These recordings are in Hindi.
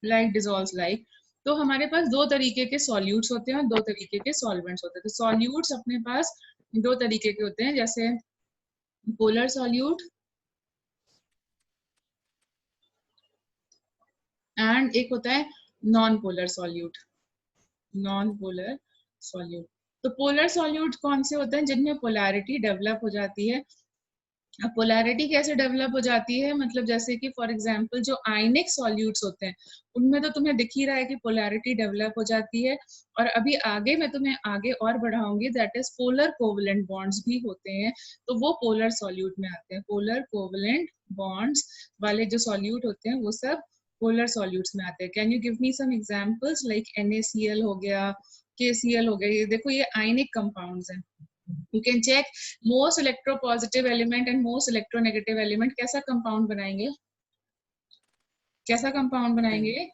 Like dissolves like. तो हमारे पास दो तरीके के सॉल्यूट्स होते हैं और दो तरीके के सॉल्वेंट्स होते हैं। तो सॉल्यूट्स अपने पास दो तरीके के होते हैं, जैसे पोलर सॉल्यूट एंड एक होता है non polar solute. Non polar solute, तो पोलर सॉल्यूट कौन से होते हैं? जिनमें पोलैरिटी डेवलप हो जाती है। अब पोलैरिटी कैसे डेवलप हो जाती है? मतलब जैसे कि फॉर एग्जांपल जो आयनिक सॉल्यूट्स होते हैं उनमें तो तुम्हें दिख ही रहा है कि पोलैरिटी डेवलप हो जाती है। और अभी आगे मैं तुम्हें आगे और बढ़ाऊंगी, that is polar covalent bonds भी होते हैं, तो वो पोलर सॉल्यूट में आते हैं। पोलर कोवलेंट बॉन्ड्स वाले जो सॉल्यूट होते हैं वो सब पोलर सॉल्यूट्स में आते हैं। Can you give me some examples? Like NaCl हो गया, KCl हो गया, ये देखो ये आयनिक कंपाउंड्स हैं। You can check most electropositive element and most electronegative element कैसा कंपाउंड बनाएंगे? कैसा कंपाउंड बनाएंगे?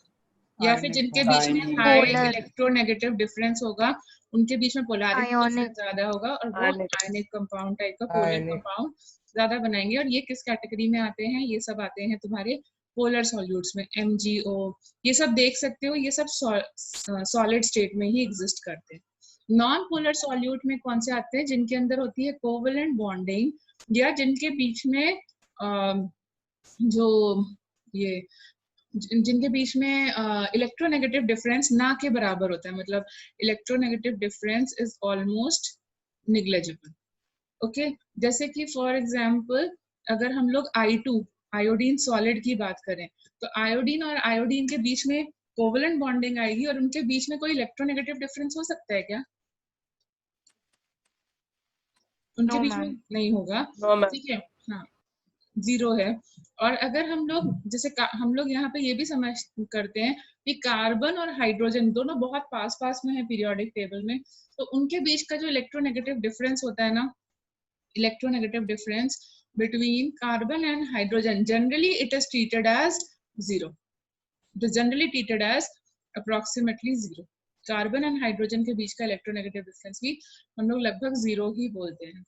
या फिर जिनके बीच में हाई इलेक्ट्रोनेगेटिव डिफरेंस होगा उनके बीच में पोलैरिटी डिफरेंस ज्यादा होगा और वो आयनिक कंपाउंड टाइप का पोलर कंपाउंड ज्यादा बनाएंगे। और ये किस कैटेगरी में आते हैं? ये सब आते हैं तुम्हारे पोलर सॉल्यूट्स में। MgO ये सब देख सकते हो, ये सब सॉलिड स्टेट में ही एग्जिस्ट करते हैं। नॉन पोलर सॉल्यूट में कौन से आते हैं? जिनके अंदर होती है कोवलेंट बॉन्डिंग, या जिनके बीच में जो ये जिनके बीच में इलेक्ट्रोनेगेटिव डिफरेंस ना के बराबर होता है, मतलब electronegative difference is almost negligible. Okay, जैसे कि फॉर एग्जांपल अगर हम लोग I2 आयोडीन सॉलिड की बात करें, तो आयोडीन और आयोडीन के बीच में कोवलेंट बॉन्डिंग आएगी और उनके बीच में कोई इलेक्ट्रोनेगेटिव डिफरेंस हो सकता है क्या? उनके बीच में नहीं होगा, ठीक है, हाँ, जीरो है। और अगर हम लोग जैसे हम लोग यहाँ पे ये भी समझ करते हैं कि कार्बन और हाइड्रोजन दोनों बहुत पास पास में है पीरियोडिक टेबल में, तो उनके बीच का जो इलेक्ट्रोनेगेटिव डिफरेंस होता है ना, electronegative difference between carbon and hydrogen, generally it is treated as zero. It is generally treated as approximately zero. Carbon and hydrogen के बीच का इलेक्ट्रोनेगेटिव डिफरेंस भी हम लोग लगभग जीरो ही बोलते हैं।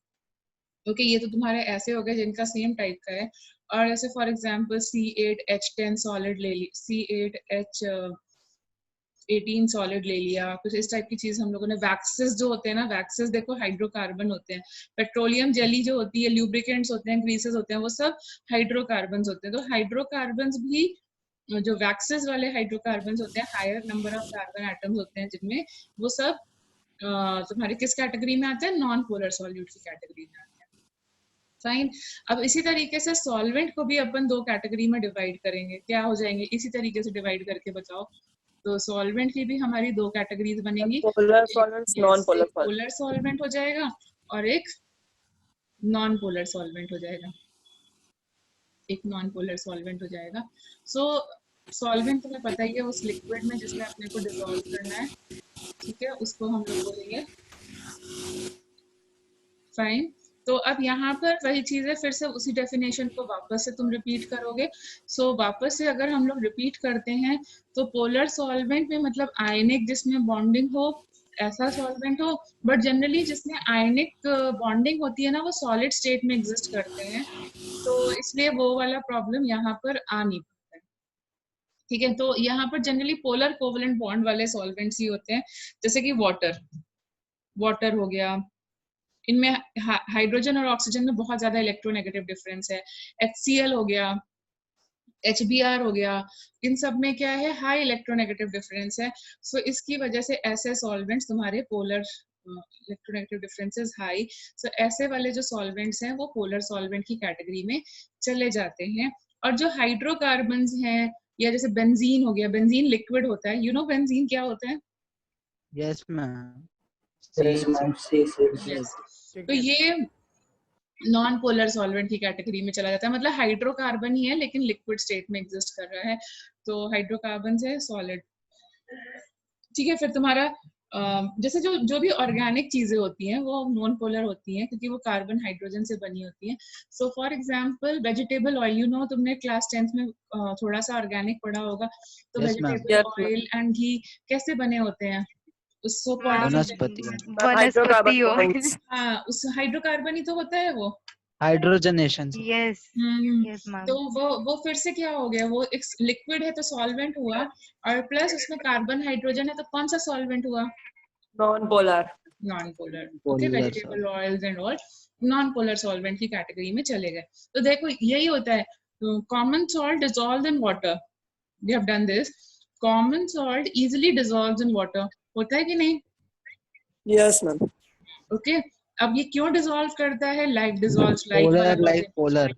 ओके, ये तो तुम्हारे ऐसे हो गए जिनका सेम टाइप का है। और ऐसे फॉर एग्जांपल C8H10 सॉलिड ले ली, C8H18 सॉलिड ले लिया, कुछ इस टाइप की चीज हम लोगों ने। वैक्सेस जो होते हैं ना, वैक्सेस देखो हाइड्रोकार्बन होते हैं। पेट्रोलियम जेली जो होती है, ल्यूब्रिकेंट्स होते हैं, ग्रीसेस होते हैं, वो सब हाइड्रोकार्बन होते हैं। तो हाइड्रोकार्बन भी, जो वैक्सेस वाले हाइड्रोकार्बन होते हैं, higher number of carbon atoms होते हैं जिनमें, वो सब तुम्हारे किस कैटेगरी में आते हैं? नॉन पोलर सॉल्यूट की कैटेगरी में आते हैं। फाइन। अब इसी तरीके से सॉल्वेंट को भी अपन दो कैटेगरी में डिवाइड करेंगे। क्या हो जाएंगे? इसी तरीके से डिवाइड करके बताओ। तो सॉल्वेंट की भी हमारी दो कैटेगरीज बनेंगी, polar solvent, non polar solvent. Polar solvent हो जाएगा और एक नॉन पोलर सॉल्वेंट हो जाएगा, एक नॉन पोलर सॉल्वेंट हो जाएगा। सो सॉल्वेंट तुम्हें पता ही है, उस लिक्विड में जिसमें अपने को डिसॉल्व करना है, ठीक है, उसको हम लोग बोलेंगे। फाइन। तो अब यहाँ पर वही चीज है, फिर से उसी डेफिनेशन को वापस से तुम रिपीट करोगे। सो वापस से अगर हम लोग रिपीट करते हैं तो पोलर सॉल्वेंट में मतलब आयनिक जिसमें बॉन्डिंग हो, ऐसा सॉल्वेंट हो। बट जनरली जिसमें आयनिक बॉन्डिंग होती है ना, वो सॉलिड स्टेट में एग्जिस्ट करते हैं, तो इसलिए वो वाला प्रॉब्लम यहाँ पर आ नहीं पाता है। ठीक है, तो यहाँ पर जनरली पोलर कोवलेंट बॉन्ड वाले सॉल्वेंट्स ही होते हैं, जैसे कि वाटर हो गया। इनमें हाइड्रोजन और ऑक्सीजन में बहुत ज्यादा इलेक्ट्रोनेगेटिव डिफरेंस है। HCl हो गया, HBr हो गया, इन सब में क्या है? हाई इलेक्ट्रोनेगेटिव डिफरेंस है। सो इसकी वजह से ऐसे सॉल्वेंट्स तुम्हारे पोलर इलेक्ट्रोनेगेटिव डिफरेंसेस हाई, सो ऐसे वाले जो सॉल्वेंट्स हैं वो पोलर सॉल्वेंट की कैटेगरी में चले जाते हैं। और जो हाइड्रोकार्बन्स हैं, या जैसे बेंजीन हो गया, बेंजीन लिक्विड होता है, यू नो बेंजीन क्या होता है? Yes ma'am. तो ये नॉन पोलर सॉल्वेंट की कैटेगरी में चला जाता है, मतलब हाइड्रोकार्बन ही है लेकिन लिक्विड स्टेट में एग्जिस्ट कर रहा है, तो हाइड्रोकार्बन है सॉलिड। ठीक है, फिर तुम्हारा जैसे जो भी ऑर्गेनिक चीजें होती हैं वो नॉन पोलर होती हैं क्योंकि वो कार्बन हाइड्रोजन से बनी होती हैं। So for example vegetable oil, you know, तुमने क्लास 10th में थोड़ा सा ऑर्गेनिक पढ़ा होगा, तो वेजिटेबल ऑयल एंड घी कैसे बने होते हैं? उसको वनस्पति हाँ, उस हाइड्रोकार्बन ही तो होता है वो। हाइड्रोजनेशन। Yes. हम्म Yes, ma'am. तो वो फिर से क्या हो गया, वो एक लिक्विड है तो सॉल्वेंट हुआ, और प्लस उसमें कार्बन हाइड्रोजन है तो कौन सा सॉल्वेंट हुआ? Non-polar. Non polar. Okay, polar vegetable oils and all non polar solvent की कैटेगरी में चले गए। तो देखो यही होता है, common salt dissolved in water, we have done this. Common salt easily dissolves in water, होता है कि नहीं? Yes, ma'am. ओके, अब ये क्यों डिसॉल्व करता है? लाइक डिसॉल्व्स लाइक वाला polar like logic. Polar.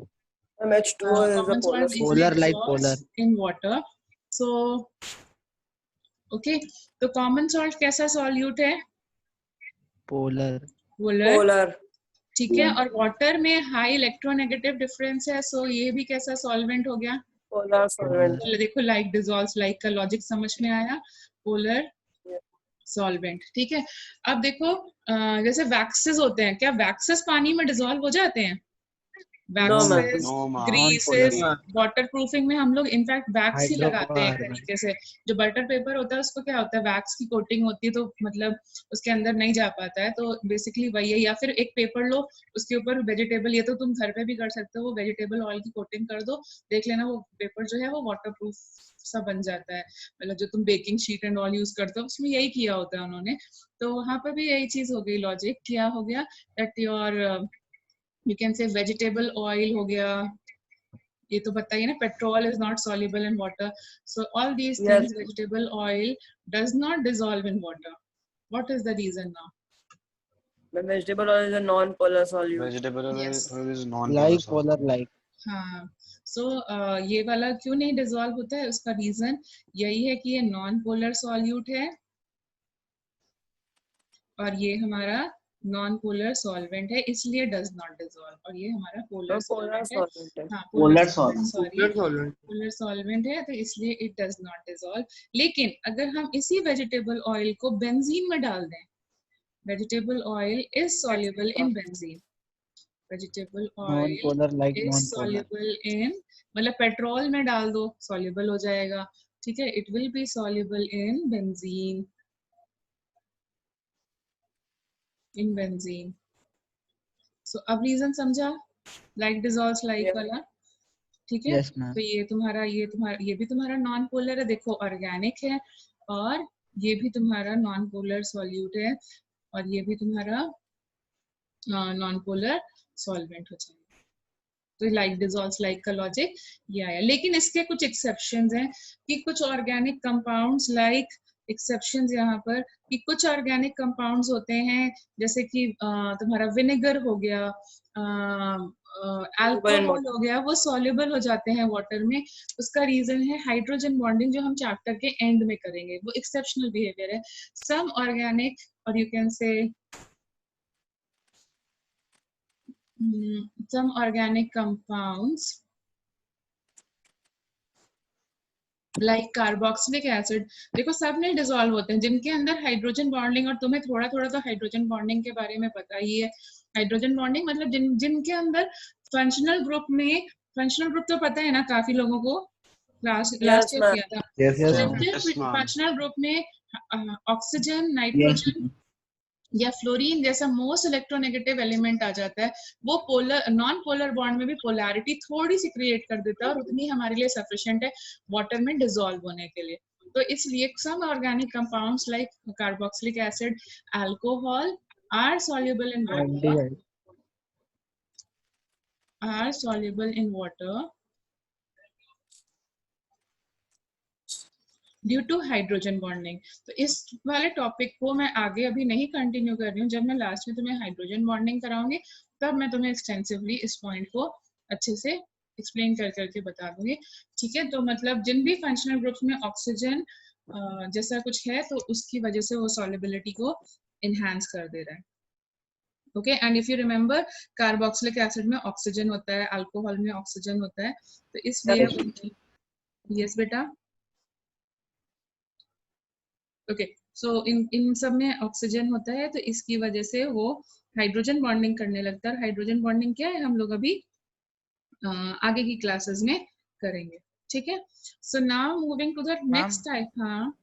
Ma'am, H2O is a Common polar salt solid. easily Polar like dissolves polar. in water. So, okay, तो common salt कैसा solute है? पोलर। Polar, Polar. ठीक है। और वाटर में हाई इलेक्ट्रोनेगेटिव डिफरेंस है, सो ये भी कैसा सॉल्वेंट हो गया? Polar solvent. तो देखो लाइक डिसॉल्व्स लाइक का लॉजिक समझ में आया, पोलर सॉल्वेंट, ठीक है। अब देखो जैसे वैक्सेस होते हैं, क्या वैक्सेस पानी में डिसॉल्व हो जाते हैं? No, ma'am. Waxes, No, ma'am. ग्रीसेस, Non-polar. Water proofing में हम लोग इनफैक्ट वैक्स ही लगाते हैं एक हाइड्रोकार्बन। तरीके से। जो बटर पेपर होता है उसको क्या होता है, वैक्स की कोटिंग होती है, तो मतलब उसके अंदर नहीं जा पाता है, तो बेसिकली वही है। या फिर एक पेपर लो, उसके ऊपर वेजिटेबल, ये तो तुम घर पे भी कर सकते हो, वो वेजिटेबल ऑयल की कोटिंग कर दो, देख लेना वो पेपर जो है वो वाटर प्रूफ सा बन जाता है। मतलब जो तुम baking sheet and all use करते हो उसमें यही किया होता है उन्होंने। तो वहां पर भी यही चीज हो गई, लॉजिक क्या हो गया, that your you can say vegetable oil हो गया, ये तो पता ही है ना, petrol is not soluble in water, so all these Yes. things, vegetable oil does not dissolve in water. What is the reason now? Ma'am, vegetable oil is a non-polar solute. Vegetable oil Yes. is non-polar like solid. Polar like. हाँ, so ये वाला क्यों नहीं डिसॉल्व होता है, उसका रीजन यही है कि ये नॉन पोलर सॉल्यूट है और ये हमारा नॉन पोलर सॉल्वेंट है, इसलिए डज नॉट डिसॉल्व। और ये हमारा पोलर Ma'am, polar सॉल्वेंट है। solvent है. हाँ, polar sorry, solvent. Polar solvent है, तो इसलिए इट डज नॉट डिसॉल्व। लेकिन अगर हम इसी वेजिटेबल ऑयल को बेंजीन में डाल दें, vegetable oil is soluble in benzene, vegetable non oil polar like is non polar. Soluble in, मतलब पेट्रोल में डाल दो सॉल्युबल हो जाएगा, ठीक है, it will be soluble in benzene, in benzene. So अब रीजन समझा, लाइक डिसॉल्व्स लाइक Yeah. वाला, ठीक है। Yes ma'am. तो ये भी तुम्हारा नॉन पोलर है, देखो ऑर्गेनिक है, और ये भी तुम्हारा नॉन पोलर सॉल्यूट है, और ये भी तुम्हारा नॉन पोलर सॉल्वेंट हो जाएगा। तो लाइक डिसॉल्व्स लाइक का लॉजिक ये आया। लेकिन इसके कुछ एक्सेप्शंस हैं कि कुछ ऑर्गेनिक कंपाउंड्स, लाइक एक्सेप्शंस यहाँ पर, कि कुछ ऑर्गेनिक कंपाउंड्स होते हैं, जैसे कि तुम्हारा विनेगर हो गया, अल्कोहल हो गया, वो सॉल्युबल हो जाते हैं वाटर में। उसका रीजन है हाइड्रोजन बॉन्डिंग, जो हम चैप्टर के एंड में करेंगे, वो एक्सेप्शनल बिहेवियर है। सम ऑर्गेनिक, और you can say some organic compounds like carboxylic acid, देखो सब में डिसॉल्व होते हैं जिनके अंदर हाइड्रोजन बॉन्डिंग, और तुम्हें थोड़ा थोड़ा तो हाइड्रोजन बॉन्डिंग के बारे में पता ही है। हाइड्रोजन बॉन्डिंग मतलब जिनके अंदर फंक्शनल ग्रुप में, फंक्शनल ग्रुप तो पता है ना काफी लोगों को, लास्ट ईयर ma'am. किया था। Yes ma'am. Yes, ma'am. Functional group में ऑक्सीजन, नाइट्रोजन या फ्लोरीन जैसा मोस्ट इलेक्ट्रोनेगेटिव एलिमेंट आ जाता है, वो पोलर, नॉन पोलर बॉन्ड में भी पोलैरिटी थोड़ी सी क्रिएट कर देता है, और उतनी हमारे लिए सफिशिएंट है वाटर में डिसॉल्व होने के लिए। तो इसलिए some organic compounds like carboxylic acid, alcohol are soluble in water, are soluble in water due to hydrogen bonding. तो इस वाले टॉपिक को मैं आगे अभी नहीं कंटिन्यू कर रही हूँ, जब मैं लास्ट में तुम्हें हाइड्रोजन बॉन्डिंग कराऊंगी तब मैं तुम्हें एक्सटेंसिवली इस पॉइंट को अच्छे से एक्सप्लेन कर करके बता दूंगी, ठीक है। तो मतलब जिन भी फंक्शनल ग्रुप्स में ऑक्सीजन जैसा कुछ है, तो उसकी वजह से वो सॉल्युबिलिटी को इनहैंस कर दे रहा है। Okay, and if you remember, carboxylic acid में ऑक्सीजन होता है, अल्कोहल में ऑक्सीजन होता है, तो इसलिए यस बेटा, ओके, सो इन सब में ऑक्सीजन होता है, तो इसकी वजह से वो हाइड्रोजन बॉन्डिंग करने लगता है। हाइड्रोजन बॉन्डिंग क्या है हम लोग अभी आगे की क्लासेस में करेंगे, ठीक है। So now moving to the next type. हाँ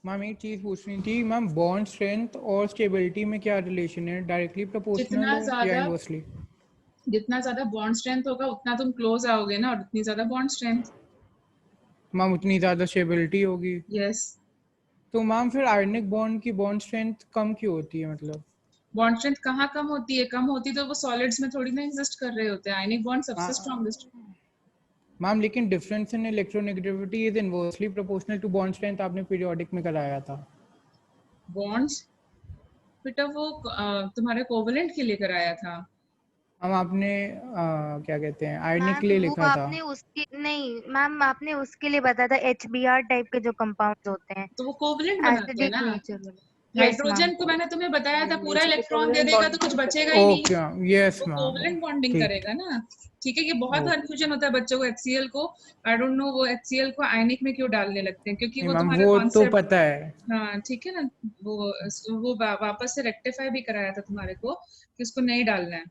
मैम एक चीज पूछनी थी मैम, बॉन्ड स्ट्रेंथ और स्टेबिलिटी में क्या रिलेशन है, डायरेक्टली प्रोपोर्शनल जितना है या ज्यादा इनवर्सली? जितना ज्यादा बॉन्ड स्ट्रेंथ होगा उतना तुम क्लोज आओगे ना, और उतनी ज्यादा बॉन्ड स्ट्रेंथ। मैम उतनी ज्यादा स्टेबिलिटी होगी। यस। तो मैम फिर आयनिक बॉन्ड की बॉन्ड स्ट्रेंथ कम क्यों होती है मतलब? बॉन्ड स्ट्रेंथ कहाँ कम होती है? कम होती तो वो सॉलिड्स में थोड़ी ना एग्जिस्ट कर रहे होते हैं। आयनिक बॉन्ड सबसे स्ट्रॉन्गेस्ट। मैम लेकिन difference in electronegativity is inversely proportional to bond strength, आपने पीरियोडिक में कराया था। बॉन्ड्स बेटा वो तुम्हारे कोवलेंट के लिए कराया था। हम आपने क्या कहते हैं आयनिक के लिए मैम वो लिखा था। आपने उसके नहीं मैम आपने उसके लिए बताया था HBr टाइप के जो कंपाउंड्स होते हैं, तो वो कोवलेंट बनाते हैं एसिडिक ना। नेचर वाले। Yes hydrogen ma'am. को मैंने तुम्हें बताया था पूरा Nature के इलेक्ट्रॉन दे covalent देगा तो bonding कुछ करते बचेगा हैं। ही नहीं। ओके यस वो मैम। कोवलेंट बॉन्डिंग ठीक। करेगा ना। ठीक है, ये बहुत ओके। कंफ्यूजन होता है बच्चों को HCl को। आई डोंट नो वो HCl को आयनिक में क्यों डालने लगते हैं, क्योंकि नहीं वो मैम तुम्हारा वो तो कॉन्सेप्ट। पता है। हाँ ठीक है ना। वो वापस से रेक्टिफाई भी कराया था तुम्हारे को कि उसको नहीं डालना है।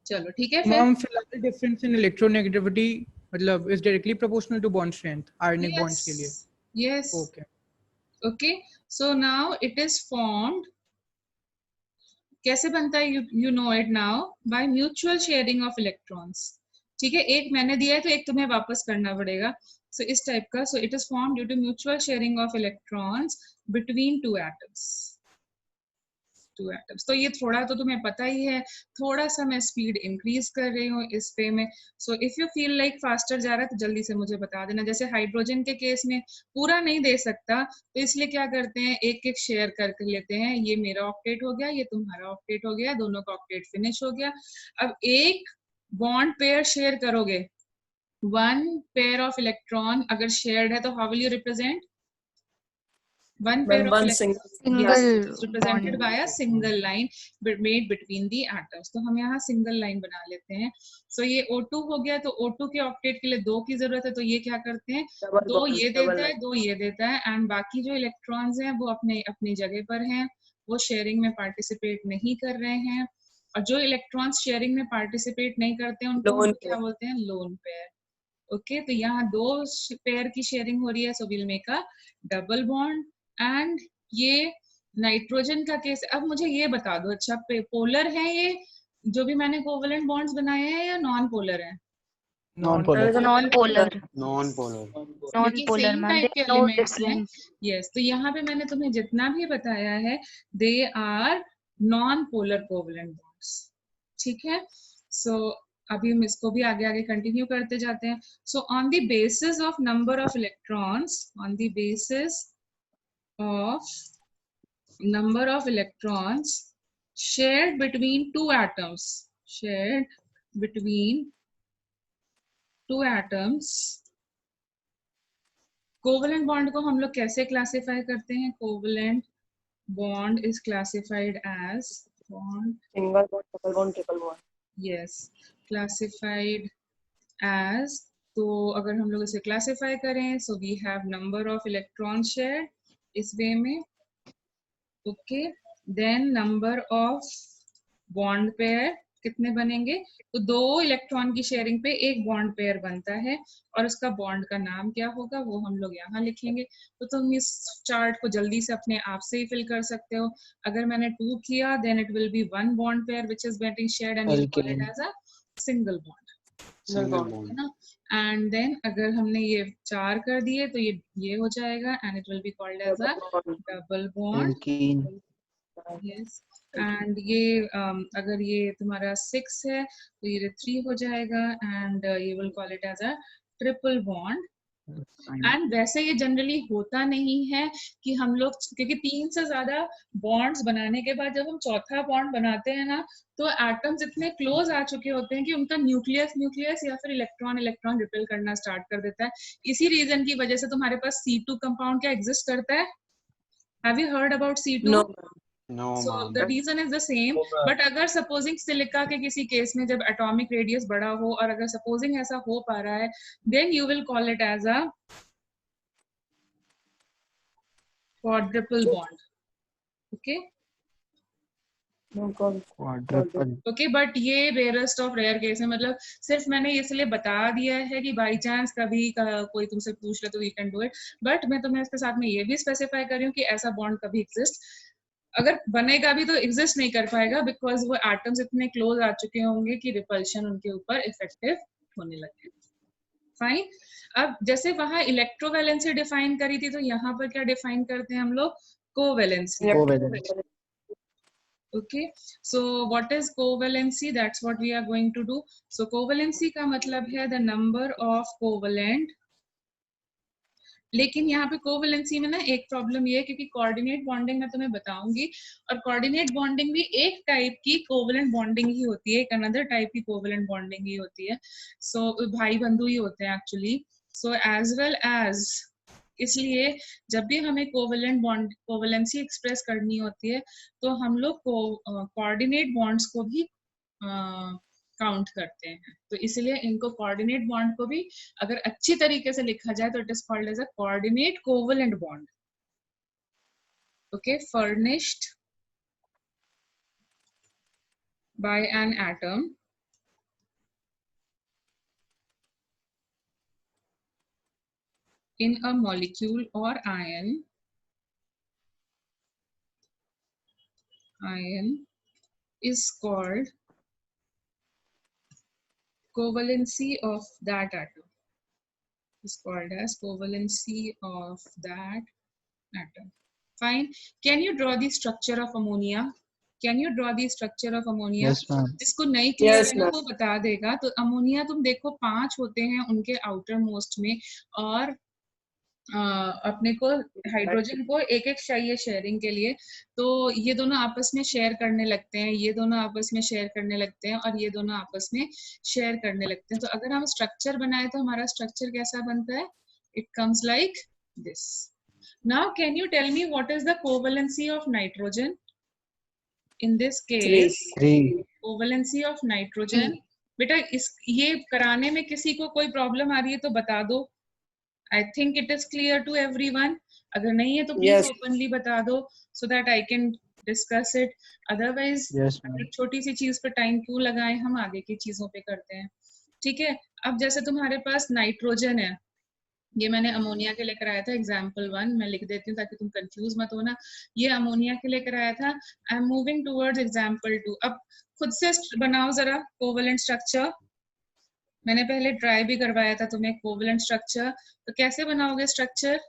चलो ठीक है फिर। मैम फिलहाल डिफरेंस इन इलेक्ट्रोनेगेटिविटी मतलब is directly proportional to bond strength ionic bonds के लिए। Yes. Okay. Okay, so now it is formed. कैसे बनता है? You know it now by mutual sharing of electrons. ठीक है, एक मैंने दिया है तो एक तुम्हें वापस करना पड़ेगा। सो इस टाइप का। So it is form due to mutual sharing of electrons between two atoms. तो ये थोड़ा तो तुम्हें पता ही है। थोड़ा सा मैं स्पीड इंक्रीज कर रही हूँ इस पे में। So if you feel like faster जा रहा है तो जल्दी से मुझे बता देना। जैसे हाइड्रोजन के केस में पूरा नहीं दे सकता, तो इसलिए क्या करते हैं, एक एक शेयर करके लेते हैं। ये मेरा ऑक्टेट हो गया, ये तुम्हारा ऑक्टेट हो गया, दोनों का ऑक्टेट फिनिश हो गया। अब एक बॉन्ड पेयर शेयर करोगे, वन पेयर ऑफ इलेक्ट्रॉन अगर शेयर्ड है तो how will you represent? One pair When of one electrons, single yes, single it is represented bond. by a single line made between the atoms. तो हम यहाँ single line बना लेते हैं। So ये O2 हो गया, तो O2 के ऑक्टेट के लिए 2 की जरूरत है, तो ये क्या करते हैं, double 2 bonds, ये double देता है, line. 2 ये देता है, एंड बाकी जो इलेक्ट्रॉन्स हैं वो अपने अपनी जगह पर हैं, वो शेयरिंग में पार्टिसिपेट नहीं कर रहे हैं। और जो इलेक्ट्रॉन्स शेयरिंग में पार्टिसिपेट नहीं करते हैं उनको हम Lone क्या pair. बोलते हैं? Lone pair. ओके, तो यहाँ 2 पेयर की शेयरिंग हो रही है, so will make a double bond. And ये नाइट्रोजन का केस। अब मुझे ये बता दो, अच्छा पोलर है ये जो भी मैंने कोवलेंट बॉन्ड्स बनाए हैं, या नॉन पोलर है? Non polar. Non polar. Non polar. Non क्योंकि पोलर सेम मैम, टाइप के देयर नो एलिमेंट्स हैं। डिफरेंस। यस, तो यहाँ पे मैंने तुम्हें जितना भी बताया है, they are non polar covalent bonds. ठीक है, सो अभी हम इसको भी आगे आगे कंटिन्यू करते जाते हैं। So on the basis of number of electrons, on the basis of number of electrons shared between two atoms, shared between two atoms, covalent bond को हम लोग कैसे क्लासिफाई करते हैं? Covalent bond is classified as bond, Single bond, double bond, triple bond. Yes, classified as. तो अगर हम लोग इसे क्लासिफाई करें, so we have number of electron shared इस वे में। Okay, then number of bond pair कितने बनेंगे? तो 2 इलेक्ट्रॉन की शेयरिंग पे एक बॉन्ड पेयर बनता है, और उसका बॉन्ड का नाम क्या होगा वो हम लोग यहाँ लिखेंगे। तो तुम इस चार्ट को जल्दी से अपने आप से ही फिल कर सकते हो। अगर मैंने 2 किया, then it will be 1 bond pair which is getting shared and we call it Alkane. As a single bond, Single है bond. ना। एंड देन अगर हमने ये 4 कर दिए तो ये हो जाएगा, and it will be called as a Double bond. Double bond. Alkene. Yes, and ये अगर ये तुम्हारा 6 है तो ये 3 हो जाएगा, एंड ये will call it as a triple bond. And वैसे ये जनरली होता नहीं है कि हम लोग, क्योंकि 3 से ज्यादा बॉन्ड्स बनाने के बाद जब हम चौथा बॉन्ड बनाते हैं ना, तो एटम्स इतने क्लोज आ चुके होते हैं कि उनका न्यूक्लियस या फिर इलेक्ट्रॉन रिपेल करना स्टार्ट कर देता है। इसी रीजन की वजह से तुम्हारे पास C2 कंपाउंड क्या एग्जिस्ट करता है? Have you heard about C2? No. No, So ma'am. the reason is the same, but अगर सपोजिंग सिलिका के किसी केस में जब एटॉमिक रेडियस बड़ा हो, और अगर सपोजिंग ऐसा हो पा रहा है, then you will call it as a quadruple bond. Okay? No call. Quadruple. Okay, but ये रेयरेस्ट ऑफ रेयर केस है। मतलब सिर्फ मैंने इसलिए बता दिया है कि बाई चांस कभी कोई तुमसे पूछ ले तो we can do it, but मैं तुम्हें इसके साथ में ये भी स्पेसिफाई कर रही हूँ कि ऐसा बॉन्ड कभी एग्जिस्ट अगर बनेगा भी तो एग्जिस्ट नहीं कर पाएगा बिकॉज वो एटम्स इतने क्लोज आ चुके होंगे कि रिपल्शन उनके ऊपर इफेक्टिव होने लगे। फाइन। अब जैसे वहां इलेक्ट्रोवैलेंसी डिफाइन करी थी तो यहाँ पर क्या डिफाइन करते हैं हम लोग? Covalency. Covalent. Okay, so what is covalency? That's what we are going to do. So covalency का मतलब है the number of covalent, लेकिन यहाँ पे कोवैलेंसी में ना एक प्रॉब्लम ये है क्योंकि कोऑर्डिनेट बॉन्डिंग मैं तुम्हें बताऊंगी, और कोऑर्डिनेट बॉन्डिंग भी एक टाइप की कोवैलेंट बॉन्डिंग ही होती है, एक अनदर टाइप की कोवैलेंट बॉन्डिंग ही होती है। सो भाई बंधु ही होते हैं actually. So as well as, इसलिए जब भी हमें कोवैलेंट बॉन्ड कोवैलेंसी एक्सप्रेस करनी होती है तो हम लोग कोऑर्डिनेट बॉन्ड्स को भी काउंट करते हैं। तो इसलिए इनको कोऑर्डिनेट बॉन्ड को भी अगर अच्छी तरीके से लिखा जाए तो it is called as a coordinate covalent bond. Okay, furnished by an atom in a molecule or ion is called covalency of that atom, is called as covalency of that atom. Fine. Can you draw the structure of ammonia? Can you draw the structure of ammonia? Yes, ma'am. जिसको नहीं क्लियर Yes, है ना ma'am. वो बता देगा। तो अमोनिया तुम देखो 5 होते हैं उनके आउटर मोस्ट में, और अपने को हाइड्रोजन को एक एक चाहिए शेयरिंग के लिए। तो ये दोनों आपस में शेयर करने लगते हैं, ये दोनों आपस में शेयर करने लगते हैं, और ये दोनों आपस में शेयर करने लगते हैं। तो अगर हम स्ट्रक्चर बनाए तो हमारा स्ट्रक्चर कैसा बनता है? It comes like this. Now can you tell me what is the covalency of nitrogen in this case? 3. Covalency of nitrogen. बेटा इस ये कराने में किसी को कोई प्रॉब्लम आ रही है तो बता दो। I think it is clear to everyone. अगर नहीं है तो प्लीज Yes. ओपनली बता दो so that I can discuss it. Otherwise Yes, ma'am. एक छोटी सी चीज पे टाइम क्यों लगाएं, हम आगे की चीजों पे करते हैं। ठीक है, अब जैसे तुम्हारे पास नाइट्रोजन है, ये मैंने अमोनिया के लिए कराया था एग्जाम्पल 1, मैं लिख देती हूँ ताकि तुम कंफ्यूज मत होना। ये अमोनिया के लिए कराया था। I am moving towards example 2। अब खुद से बनाओ जरा कोवैलेंट स्ट्रक्चर। मैंने पहले ट्राई भी करवाया था तुम्हें कोवैलेंट स्ट्रक्चर। तो कैसे बनाओगे structure?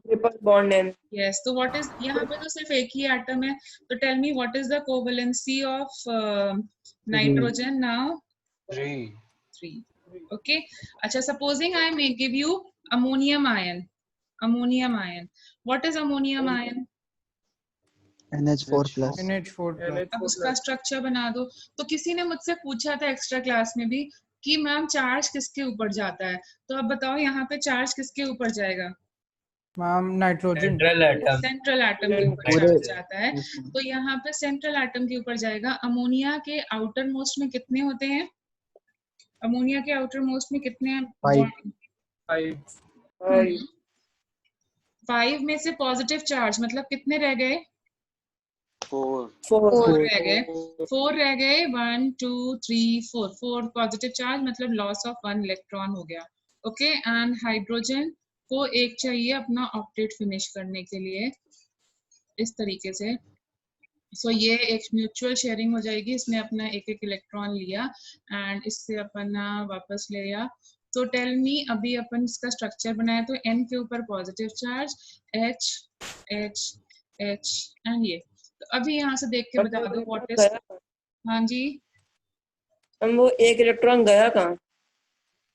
Triple bond and yes, तो व्हाट इज, यहाँ पे तो सिर्फ एक ही एटम है, तो tell me what is the covalency of nitrogen now? 3। Okay, अच्छा, supposing I may give you ammonium ion. Ammonium ion, what is ammonium ion? NH4 plus. NH4 plus. अब उसका स्ट्रक्चर बना दो। तो किसी ने मुझसे पूछा था एक्स्ट्रा क्लास में भी कि मैम चार्ज किसके ऊपर जाता है, तो अब बताओ यहाँ पे चार्ज किसके ऊपर जाएगा? Ma'am nitrogen. सेंट्रल एटम के ऊपर पूरे- चार्ज जाता है। Yes, ma'am. तो यहाँ पे सेंट्रल एटम के ऊपर जाएगा। अमोनिया के आउटर मोस्ट में कितने होते हैं? अमोनिया के आउटर मोस्ट में कितने? 5. 5 में से पॉजिटिव चार्ज मतलब कितने रह गए? 4. 4 रह गए। 4 रह गए, 1 2 3 4, 4 पॉजिटिव चार्ज मतलब लॉस ऑफ 1 इलेक्ट्रॉन हो गया। ओके, एंड हाइड्रोजन को एक चाहिए अपना ऑक्टेट फिनिश करने के लिए, इस तरीके से। सो ये एक म्यूचुअल शेयरिंग हो जाएगी। इसने अपना एक एक इलेक्ट्रॉन लिया एंड इससे अपना वापस ले लिया। तो टेल मी, अभी अपन इसका स्ट्रक्चर बनाया तो n के ऊपर positive charge, H H H and ये। तो अभी यहाँ से देख के बता दो व्हाट इज। हाँ जी, हम वो एक इलेक्ट्रॉन गया कहाँ?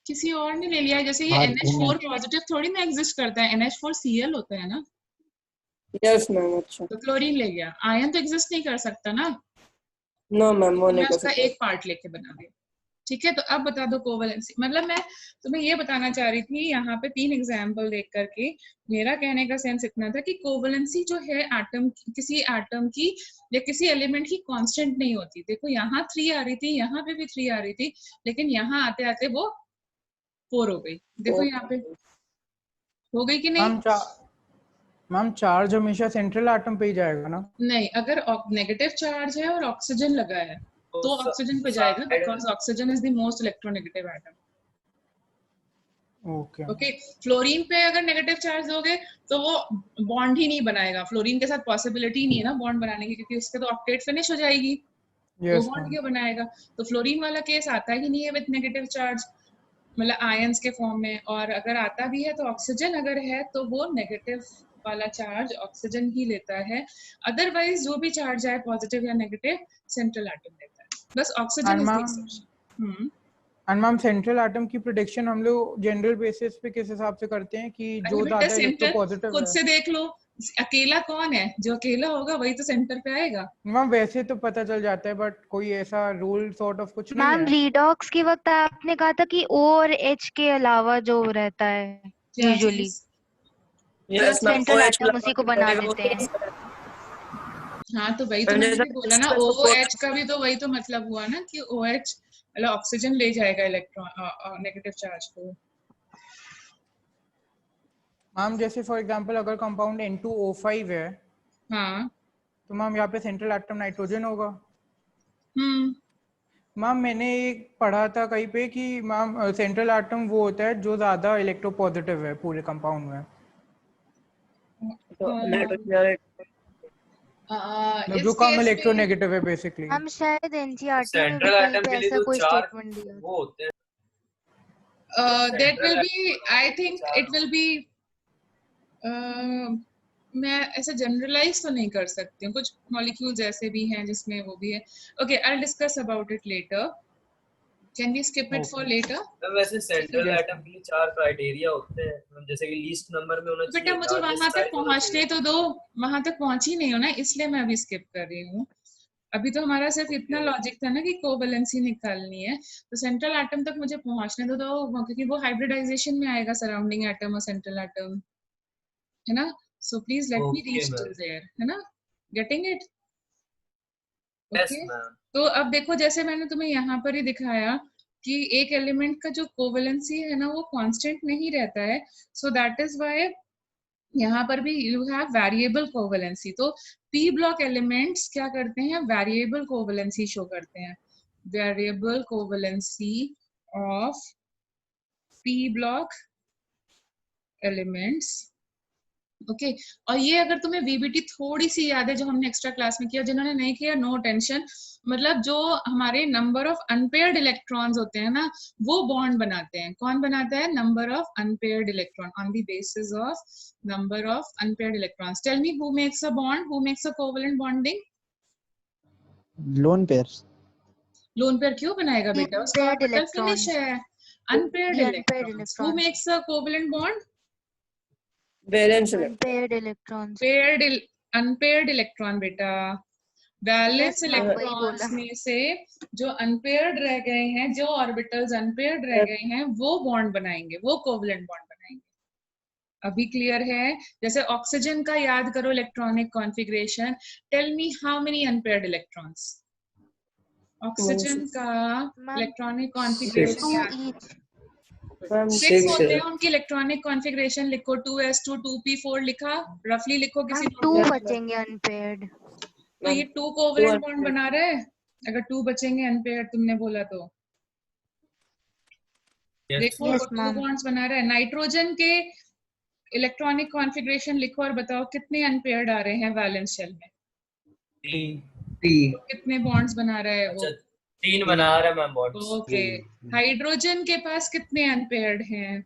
किसी और ने ले लिया है। जैसे ये हाँ, NH4 पॉजिटिव थोड़ी ना एग्जिस्ट करता है, NH4Cl होता है ना, यस मैम। अच्छा, तो क्लोरीन ले गया। आयन तो एग्जिस्ट नहीं कर सकता ना, नो मैम वो मैं नहीं कर उसका सकता। एक पार्ट लेके बना दिया। ठीक है, तो अब बता दो कोवैलेंसी। मतलब मैं तुम्हें ये बताना चाह रही थी यहाँ पे 3 एग्जाम्पल देख करके, मेरा कहने का सेंस इतना था कि कोवैलेंसी जो है एटम, किसी एटम की या किसी एलिमेंट की कांस्टेंट नहीं होती। देखो यहाँ 3 आ रही थी, यहाँ पे भी 3 आ रही थी, लेकिन यहाँ आते आते वो 4 हो गई। देखो यहाँ पे हो गई कि नहीं? मैम चार्ज हमेशा सेंट्रल एटम पे ही जाएगा ना? नहीं, अगर नेगेटिव चार्ज है और ऑक्सीजन लगा है तो ऑक्सीजन पे जाएगा, because oxygen is the most electronegative atom. Okay okay fluorine पे अगर नेगेटिव चार्ज दोगे तो वो बॉन्ड ही नहीं बनाएगा, फ्लोरीन के साथ पॉसिबिलिटी नहीं है ना बॉन्ड बनाने की, क्योंकि उसके तो ऑक्टेट फिनिश हो जाएगी, तो यस बॉन्ड मैम क्यों बनाएगा। तो फ्लोरीन वाला केस आता ही नहीं है विद नेगेटिव चार्ज, मतलब आयंस के फॉर्म में, और अगर आता भी है तो ऑक्सीजन अगर है तो वो नेगेटिव वाला चार्ज ऑक्सीजन ही लेता है, अदरवाइज जो भी चार्ज आए पॉजिटिव या नेगेटिव सेंट्रल एटम लेता है, बस oxygen and is the ma'am exception. And ma'am central atom की प्रेडिक्शन हम लोग जनरल बेसिस पे किस हिसाब से करते हैं कि अरे जो बेटा ज्यादा सेंटर इलेक्ट्रोपॉजिटिव खुद है? से देख लो, अकेला कौन है, जो अकेला होगा वही तो सेंटर पे आएगा। मैम वैसे तो पता चल जाता है बट कोई ऐसा रूल सॉर्ट ऑफ कुछ नहीं मैम है? रीडॉक्स के वक्त आपने कहा था कि O और H के अलावा जो रहता है क्या यूजुअली चीज? Yes ma'am, central OH atom उसी को बना देते हैं। हाँ तो वही तो मैम मैंने जैसा भी बोला ना, OH का भी तो वही तो मतलब हुआ ना कि OH मतलब ऑक्सीजन ले जाएगा इलेक्ट्रॉन नेगेटिव चार्ज को। मैम जैसे फॉर एग्जांपल अगर कंपाउंड N2O5 है हाँ तो मैम यहाँ पे सेंट्रल एटम नाइट्रोजन होगा। हम्म मैम मैंने एक पढ़ा था कहीं पे कि मैम सेंट्रल एटम वो होता है जो ज्यादा इलेक्ट्रोपॉजिटिव है पूरे कंपाउंड में, मतलब जो इस कम केस में इलेक्ट्रोनेगेटिव है बेसिकली। हम शायद एनसीईआरटी में भी सेंट्रल कहीं एटम पे के लिए ऐसा जो कोई चार स्टेटमेंट दिया था। वो होते हैं that will central be, I think it will be मैं ऐसे जनरलाइज तो नहीं कर सकती हूँ, कुछ मॉलिक्यूल्स ऐसे भी हैं जिसमें वो भी है। Okay I will discuss about it later, can we skip it for later? तो वैसे सेंट्रल Yes, एटम के लिए चार क्राइटेरिया होते हैं, जैसे कि लीस्ट नंबर में होना बेटा चाहिए, मुझे वहां लार्जेस्ट तक साइज होना पहुंचने चाहिए। तो दो, वहां तक पहुंची नहीं हो ना, इसलिए मैं अभी स्किप कर रही हूँ। अभी तो हमारा सिर्फ इतना लॉजिक था ना कि कोवैलेंसी निकालनी है, तो सेंट्रल एटम तक मुझे पहुंचने दो, क्योंकि वो हाइब्रिडाइजेशन में आएगा सराउंडिंग एटम और सेंट्रल एटम, है ना। So please let me okay reach to ma'am, there, है ना, getting it? Yes okay ma'am. तो अब देखो जैसे मैंने तुम्हें यहाँ पर ही दिखाया कि एक एलिमेंट का जो कोवैलेंसी है ना वो कांस्टेंट नहीं रहता है, सो दैट इज व्हाई यहाँ पर भी यू हैव वेरिएबल कोवैलेंसी। तो पी ब्लॉक एलिमेंट्स क्या करते हैं, वेरिएबल कोवैलेंसी शो करते हैं, variable covalency of P block elements. Okay और ये अगर तुम्हें वीबीटी थोड़ी सी याद है जो हमने एक्स्ट्रा क्लास में किया, जिन्होंने नहीं किया नो टेंशन, मतलब जो हमारे नंबर ऑफ अनपेयर्ड इलेक्ट्रॉन्स होते हैं ना वो बॉन्ड बनाते हैं। कौन बनाता है? Number of unpaired electron, on the basis of number of unpaired electrons. Tell me who makes a bond, who makes a covalent bonding? Lone pairs. Lone pair क्यों बनाएगा बेटा, उसका Unpaired ऑर्बिटल फिनिश electrons. है। अनपेयर्ड ये unpaired electrons, who electrons. Makes a covalent bond? Valence Unpaired electrons. Paired unpaired electron बेटा, वैलेंस Yes मैम वही इलेक्ट्रॉन्स बोला। में से जो अनपेयर्ड रह गए हैं, जो ऑर्बिटल्स अनपेयर्ड रह गए हैं वो बॉन्ड बनाएंगे, वो कोवैलेंट बॉन्ड बनाएंगे। अभी क्लियर है? जैसे ऑक्सीजन का याद करो electronic configuration, tell me how many unpaired electrons? Oxygen का मैम इलेक्ट्रॉनिक कॉन्फ़िगरेशन 2 याद, each. मैम 6 6 होते हैं उनकी इलेक्ट्रॉनिक कॉन्फ़िगरेशन। लिखो 2s2 2p4 लिखा, रफली लिखो किसी मैम 2 नोटबुक में। बचेंगे unpaired. तो ये 2 कोवैलेंट बॉन्ड बना रहे हैं, अगर 2 बचेंगे अनपेयर्ड तुमने बोला तो देखो Yes 2 मैम. बॉन्ड्स बना रहा है। नाइट्रोजन के इलेक्ट्रॉनिक कॉन्फ़िगरेशन लिखो और बताओ कितने अनपेयर्ड आ रहे हैं वैलेंस शेल में, तो कितने बॉन्ड्स बना रहा है वो? अच्छा 3 बना रहा है मैम बॉन्ड्स। ओके हाइड्रोजन के पास कितने अनपेयर्ड हैं?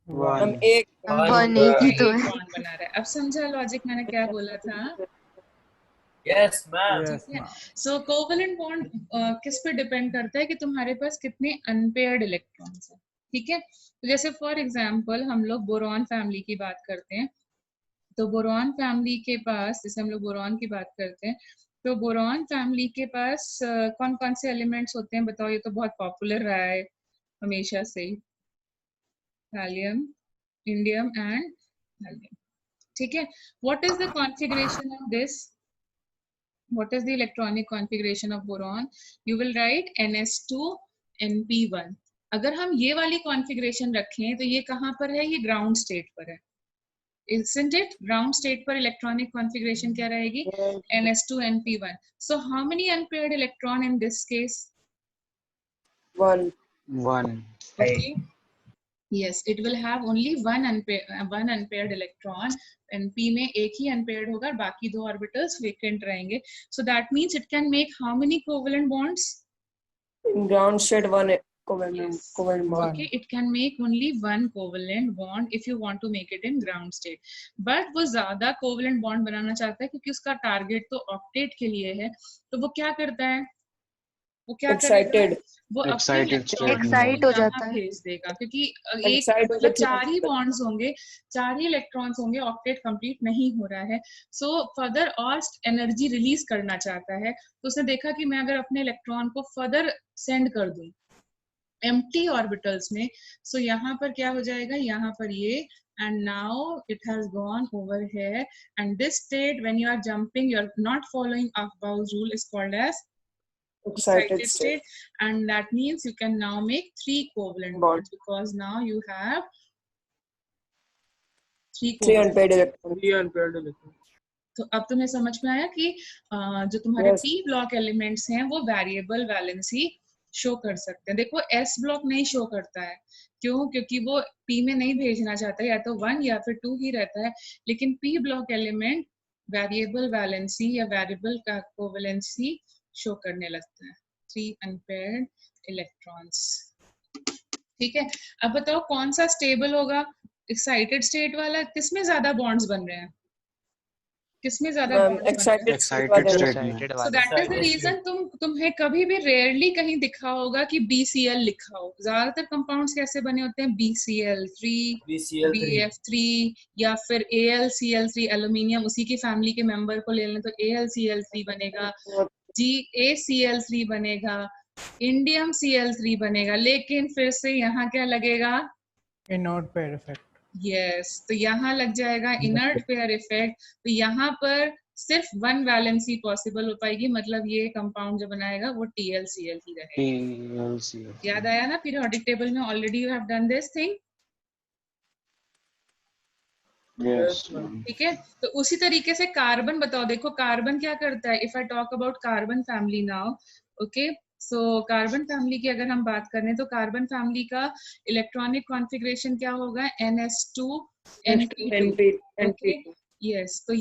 हम 1. एक वन एक ही तो एक है. बॉन्ड बना रहा है। अब समझा लॉजिक मैंने क्या बोला था? Yes ma'am. यस ठीक है। मैम। सो कोवैलेंट बॉन्ड किस पे डिपेंड करता है कि तुम्हारे पास कितने अनपेयर्ड इलेक्ट्रॉन्स हैं। ठीक है, तो जैसे फॉर एग्जांपल हम लोग बोरॉन फैमिली की बात करते हैं, तो बोरॉन फैमिली के पास, जैसे हम लोग बोरॉन की बात करते हैं, तो बोरॉन फैमिली के पास कौन कौन से एलिमेंट्स होते हैं बताओ? ये तो बहुत पॉपुलर रहा है हमेशा से ही, थैलियम, इंडियम एंड थैलियम। ठीक है, what is the configuration of this? What is the electronic configuration of boron? You will write Ns2Np1। अगर हम ये वाली कॉन्फ़िगरेशन रखें तो ये कहाँ पर है? ये ग्राउंड स्टेट पर है, isn't it? ग्राउंड स्टेट पर इलेक्ट्रॉनिक कॉन्फ़िगरेशन क्या रहेगी? Ns2Np1। So how many unpaired electron in this case? 1 1. Okay, Yes, it will have only one unpaired electron, and p में एक ही unpaired होगा और बाकी दो orbitals vacant रहेंगे. So that means it can make how many covalent bonds? In ground state, one covalent Yes. bond. Okay, it can make only one covalent bond if you want to make it in ground state. But वो ज्यादा covalent bond बनाना चाहता है क्योंकि उसका target तो octet के लिए है, तो वो क्या करता है? वो क्या Excited. करेगा? वो अपने Excited इलेक्ट्रॉन state को Excite हो यहाँ जाता है। भेज देगा क्योंकि एक Excite हो मतलब जाती है। चार ही बॉन्ड्स होंगे, चार ही इलेक्ट्रॉन्स होंगे, ऑक्टेट कंप्लीट नहीं हो रहा है. सो फर्दर और एनर्जी रिलीज करना चाहता है, तो उसने देखा कि मैं अगर अपने इलेक्ट्रॉन को फर्दर सेंड कर दूं एम्प्टी ऑर्बिटल्स में, सो यहाँ पर क्या हो जाएगा, यहाँ पर ये, and now it has gone over here, and this state when you are jumping, you are not following Aufbau's rule, is called as excited state, and that means you can now make 3 covalent bonds because now you have 3 Three covalent. unpaired electrons. Three unpaired electrons. तो अब तुम्हें समझ में आया कि जो तुम्हारे Yes. p ब्लॉक एलिमेंट्स हैं वो वेरिएबल वैलेंसी शो कर सकते हैं. देखो s ब्लॉक नहीं शो करता है, क्यों? क्योंकि वो p में नहीं भेजना चाहता है, या तो 1 या फिर 2 ही रहता है, लेकिन p block element variable valency या वेरिएबल का कोवेलेंसी शो करने लगता है. 3 अनपेयर्ड इलेक्ट्रॉन्स. ठीक है, अब बताओ कौन सा स्टेबल होगा? एक्साइटेड स्टेट वाला. किसमें ज्यादा बॉन्ड्स बन रहे हैं? किसमें ज्यादा bonds बन रहे हैं? Excited Excited state. state में. So that is the reason तुम्हें कभी भी रेयरली कहीं दिखा होगा कि BCl लिखा हो. ज्यादातर कंपाउंड्स कैसे बने होते हैं? BCl3, BCl3. BF3 या फिर AlCl3, एल्यूमिनियम उसी की फैमिली के मेंबर को ले लें तो AlCl3 बनेगा, GaCl3 बनेगा, इंडियम Cl3 बनेगा, लेकिन फिर से यहाँ क्या लगेगा? Inert pair effect. यस, तो यहाँ लग जाएगा इनर्ट पेयर इफेक्ट. तो यहाँ पर सिर्फ 1 वैलेंसी पॉसिबल हो पाएगी, मतलब ये कंपाउंड जो बनाएगा वो TlCl ही रहेगा. TlCl. याद आया ना? पीरियोडिक टेबल में already you have done this thing. Yes. ठीक है, तो उसी तरीके से कार्बन बताओ. देखो कार्बन क्या करता है. If I talk about carbon family now, okay, so carbon family की अगर हम बात करें तो कार्बन फैमिली का इलेक्ट्रॉनिक कॉन्फ़िगरेशन क्या होगा? NS2 NP2. NP2. Okay, yes, तो